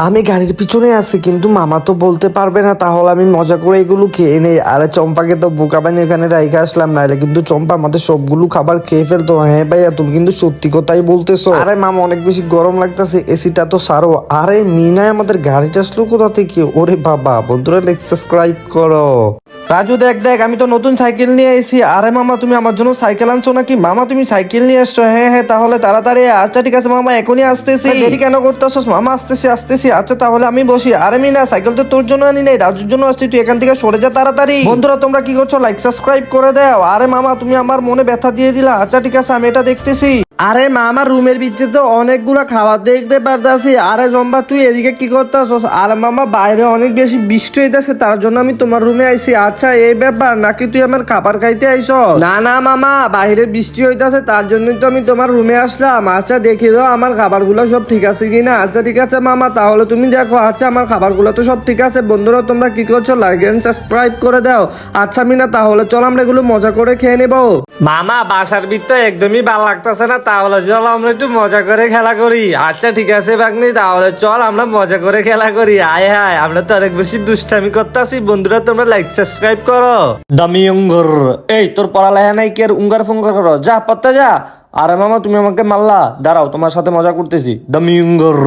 আমি গাড়ির পিছনে আছি কিন্তু মামা তো বলতে পারবে না, তাহলে আমি মজা করে এগুলো খেয়ে নেই। আরে চম্পাকে তো বোকা বানিয়ে এখানে রাইখে আসলাম, নাইলে কিন্তু চম্পা আমাদের সবগুলো খাবার খেয়ে ফেলতো। হ্যাঁ ভাইয়া, তুমি কিন্তু সত্যি কথাই বলতেছো। আরে মামা অনেক বেশি গরম লাগতেছে, এসিটা তো সারো। আরে মিনায় আমাদের গাড়িটা আসলো কোথা থেকে? ওরে বাবা, বন্ধুরা লাইক সাবস্ক্রাইব করো। রাজু দেখ দেখ, আমি তো নতুন সাইকেল নিয়ে এসেছি। আরে মামা, তুমি আমার জন্য সাইকেল আনছো নাকি? মামা তুমি সাইকেল নিয়ে আসছো? হ্যাঁ হ্যাঁ, তাহলে তাড়াতাড়ি। আচ্ছা ঠিক আছে মামা, এখনই আসতেছি। দেরি কেন করতেছস মামা? আসতেছি আসতেছি। আচ্ছা তাহলে আমি বসি। আরে মিনা, সাইকেল তো তোর জন্য আনি নাই, রাজুর জন্য আসছি। তুই এখান থেকে সরে যা তাড়াতাড়ি। বন্ধুরা তোমরা কি করছো? লাইক সাবস্ক্রাইব করে দাও। আরে মামা, তুমি আমার মনে ব্যথা দিয়ে দিলা। আচ্ছা ঠিক আছে, আমি এটা দেখতেছি। আরে মা, আমার রুমের ভিতরে তো অনেকগুলা খাবার দেখতে পারতাছি। আরে জম্বা, তুই এদিকে কি করতেছস? আরে মামা, বাইরে অনেক বেশি বৃষ্টি হইতেছে, তার জন্য আমি তোমার রুমে আইছি। আচ্ছা এই ব্যাপার নাকি? তুই আমার খাবার খাইতে আইস? না না মামা, বাইরে বৃষ্টি হইতেছে, তার জন্যই তো আমি তোমার রুমে আসলাম। আচ্ছা দেখি দাও আমার খাবারগুলো সব ঠিক আছে কিনা। আচ্ছা ঠিক আছে মামা, তাহলে তুমি দেখো। আচ্ছা আমার খাবারগুলো তো সব ঠিক আছে। বন্ধুরা তোমরা কি করছো? লাইক এন্ড সাবস্ক্রাইব করে দাও। আচ্ছা মিনা, তাহলে চল আমরা এগুলো মজা করে খেয়ে নেবো। মামা, বাসার ভিতরে একদমই ভালো লাগতেছে না, তাহলে চল আমরা একটু মজা করে খেলা করি। আচ্ছা ঠিক আছে বাগনি, তাহলে চল আমরা মজা করে খেলা করি। আয় হায়, আমরা তো অনেক বেশি দুষ্টামি করতেছি। বন্ধুরা তোমরা লাইক সাবস্ক্রাইব করো। দামি উঙ্গর, এই তোর পড়ালেখা নাই কি? উঙ্গার ফুঙ্গার করো, যা পত্তা যা। আরে মামা, তুমি আমাকে মারলা, দাঁড়াও তোমার সাথে মজা করতেছি। দামি উঙ্গর।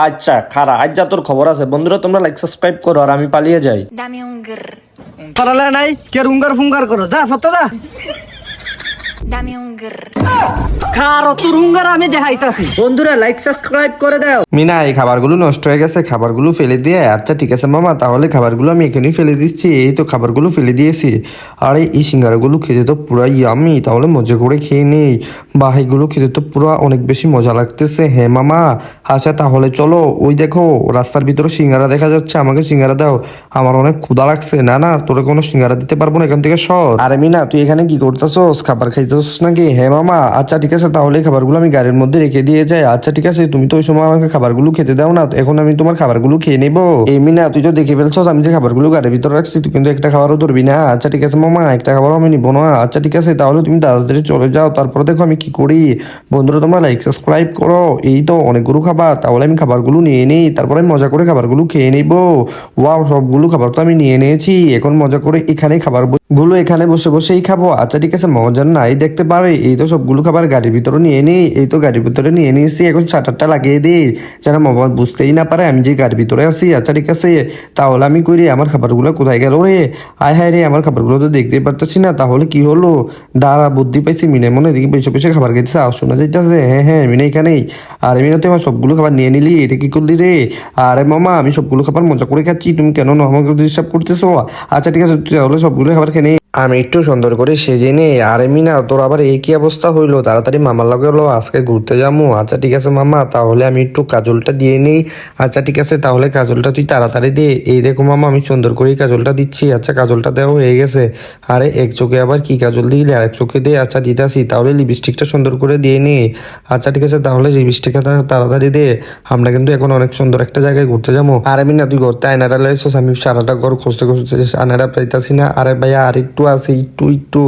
আচ্ছা খারা, আজ যা তোর খবর আছে। বন্ধুরা তোমরা লাইক সাবস্ক্রাইব করো আর আমি পালিয়ে যাই। Dame un grr. পড়ালেখা নাই কি? উঙ্গার ফুঙ্গার করো, যা পত্তা যা। Dame un grr. খারো তোর হুঙ্গার আমি দেখাইতাছি। বন্ধুরা লাইক সাবস্ক্রাইব করে দাও। মিনা, এই খাবারগুলো নষ্ট হয়ে গেছে, খাবারগুলো ফেলে দিয়ে। আচ্ছা ঠিক আছে মামা, তাহলে খাবারগুলো আমি এখানেই ফেলে দিচ্ছি। এই তো খাবারগুলো ফেলে দিয়েছি। আরে এই সিঙ্গারাগুলো খেতে তো পুরো ইয়ামি, তাহলে মজা করে খেয়ে নেই। বাহ, এগুলো খেতে তো পুরো অনেক বেশি মজা লাগতেছে। হ্যাঁ মামা, আচ্ছা তাহলে চলো। ওই দেখো রাস্তার ভিতরে সিঙ্গারা দেখা যাচ্ছে, আমাকে সিঙ্গারা দাও, আমার অনেক ক্ষুধা লাগছে। না না, তোরে কোনো সিঙ্গারা দিতে পারবো না, এখান থেকে সর। আরে মিনা, তুই এখানে কি করতেছস? খাবার খাইতেছস নাকি? হ্যাঁ মামা। আচ্ছা ঠিক আছে, তাহলে এই খাবারগুলো আমি গাড়ির মধ্যে রেখে দিয়ে যাই। আচ্ছা ঠিক আছে, তুমি তো ওই সময় আমাকে খাবারগুলো খেতে দাও না, এখন আমি তোমার খাবারগুলো খেয়ে নেবো। এই মিনা, তুই তো দেখে ফেলছস আমি যে খাবারগুলো গাড়ির ভিতরে রাখছি, তুই কিন্তু একটা খাবারও ধরবি না। আচ্ছা ঠিক আছে মামা, একটা খাবারও আমি নিবো না। আচ্ছা ঠিক আছে, তাহলে তুমি তাড়াতাড়ি চলে যাও, তারপরে দেখো আমি কি করি। বন্ধুরা তোমরা লাইক সাবস্ক্রাইব করো। এই তো অনেকগুলো খাবার, তাহলে আমি খাবারগুলো নিয়ে নিই, তারপরে আমি মজা করে খাবারগুলো খেয়ে নেবো। ওয়াও, সবগুলো খাবার তো আমি নিয়ে নিয়েছি। এখন মজা করে এখানে খাবার গুলো এখানে বসে বসেই খাবো। আচ্ছা ঠিক আছে, মজার নাই দেখতে পারে। এই তো সবগুলো খাবার গাড়ির ভিতরে নিয়ে নিই। এই তো গাড়ির ভিতরে নিয়ে নিয়েছি, এখন শাটারটা লাগিয়ে দিই যেন মামা বুঝতেই না পারে আমি যে গাড়ির ভিতরে আছি। আচ্ছা ঠিক আছে, তাহলে আমি করি আমার খাবারগুলো কোথায় গেল রে? আয় হায় রে, আমার খাবারগুলো তো দেখতেই পারতেছি না, তাহলে কি হলো? দাঁড়া, বুদ্ধি পাইছি। মিনে মনে এদিকে বসে বসে খাবার খেতেছে, আওয়াজ শোনা যাইতেছে। হ্যাঁ হ্যাঁ, মিনে এখানেই। আরে মিনা, তুই আমার সবগুলো খাবার নিয়ে নিলি, এটা কি করলি রে? আরে মামা, আমি সবগুলো খাবার মজা করে খাচ্ছি, তুমি কেন আমাকে ডিস্টার্ব করতেছো? আচ্ছা ঠিক আছে, তুই তাহলে সবগুলো খাবার খেয়ে নে। আমি একটু সুন্দর করে সেজে নেই। আরে মিনা, তোর আবার এই কি অবস্থা হইলো? তাড়াতাড়ি মামার লগে হলো, আজকে ঘুরতে যাবো। আচ্ছা ঠিক আছে মামা, তাহলে আমি একটু কাজলটা দিয়ে নেই। আচ্ছা ঠিক আছে, তাহলে কাজলটা তুই তাড়াতাড়ি দে। এই দেখো মামা, আমি সুন্দর করে কাজলটা দিচ্ছি। আচ্ছা কাজলটা দেওয়া হয়ে গেছে। আরে এক চোখে আবার কি কাজল দিলে? আরেক চোখে দে। আচ্ছা দিতাছি, তাহলে লিপস্টিকটা সুন্দর করে দিয়ে নে। আচ্ছা ঠিক আছে, তাহলে লিপস্টিকটা তাড়াতাড়ি দে। আমরা কিন্তু এখন অনেক সুন্দর একটা জায়গায় ঘুরতে যাবো। আরে মিনা, তুই ঘরতে আয়নাটা লাইছিস, আমি সারাটা ঘর খুঁজতে খুঁজতে আয়নাটা পাইতাছি না। আরে ভাইয়া, আর একটু আছে, একটু একটু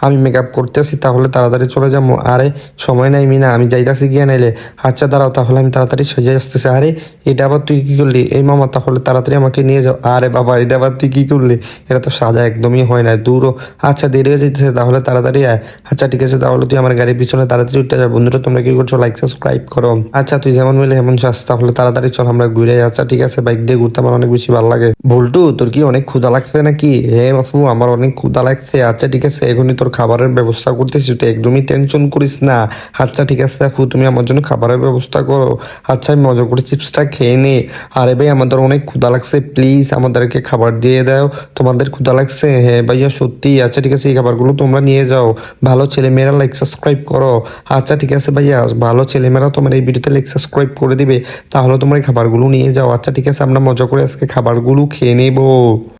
আমি মেকআপ করতেছি, তাহলে তাড়াতাড়ি চলে যাবো। আরে সময় নাই মিনা, আমি যাইতাছি গিয়ে নাইলে। আচ্ছা দাঁড়াও, তাহলে আমি তাড়াতাড়ি সেজে আসতেছি। আরে এটা আবার তুই কি করলি? এই মামা, তাহলে তাড়াতাড়ি আমাকে নিয়ে যাও। আরে বাবা, এটা আবার তুই কি করলি? এটা তো সাজা একদমই হয় না, দূরও। আচ্ছা দেরি হয়ে যাইতেছে, তাহলে তাড়াতাড়ি আয়। আচ্ছা ঠিক আছে, তাহলে তুই আমার গাড়ির পিছনে তাড়াতাড়ি উঠতে যা। বন্ধুরা তোমরা কি করছো? লাইক সাবস্ক্রাইব করো। আচ্ছা তুই যেমন বলে এমন চাস, তাহলে তাড়াতাড়ি চল আমরা ঘুরে। আচ্ছা ঠিক আছে, বাইক দিয়ে ঘুরতে আমার অনেক বেশি ভালো লাগে। বল্টু, তোর কি অনেক ক্ষুধা লাগছে নাকি? হ্যাঁ বাপু, আমার অনেক ক্ষুধা লাগছে। আচ্ছা ঠিক আছে, এখনই তোর খাবারের ব্যবস্থা করতেছি, তুই একদমই টেনশন করিস না। আচ্ছা ঠিক আছে আপু, তুমি আমার জন্য খাবারের ব্যবস্থা করো। আচ্ছা আমি মজা করে চিপসটা খেয়ে নে। আরে ভাই, আমাদের অনেক ক্ষুধা লাগছে, প্লিজ আমাদেরকে খাবার দিয়ে দাও। তোমাদের ক্ষুধা লাগছে? হ্যাঁ ভাইয়া সত্যি। আচ্ছা ঠিক আছে, এই খাবারগুলো তোমরা নিয়ে যাও। ভালো ছেলেমেয়েরা লাইক সাবস্ক্রাইব করো। আচ্ছা ঠিক আছে ভাইয়া, ভালো ছেলেমেয়েরা তোমার এই ভিডিওতে লাইক সাবস্ক্রাইব করে দিবে, তাহলে তোমরা এই খাবারগুলো নিয়ে যাও। আচ্ছা ঠিক আছে, আমরা মজা করে আজকে খাবারগুলো খেয়ে নেবো।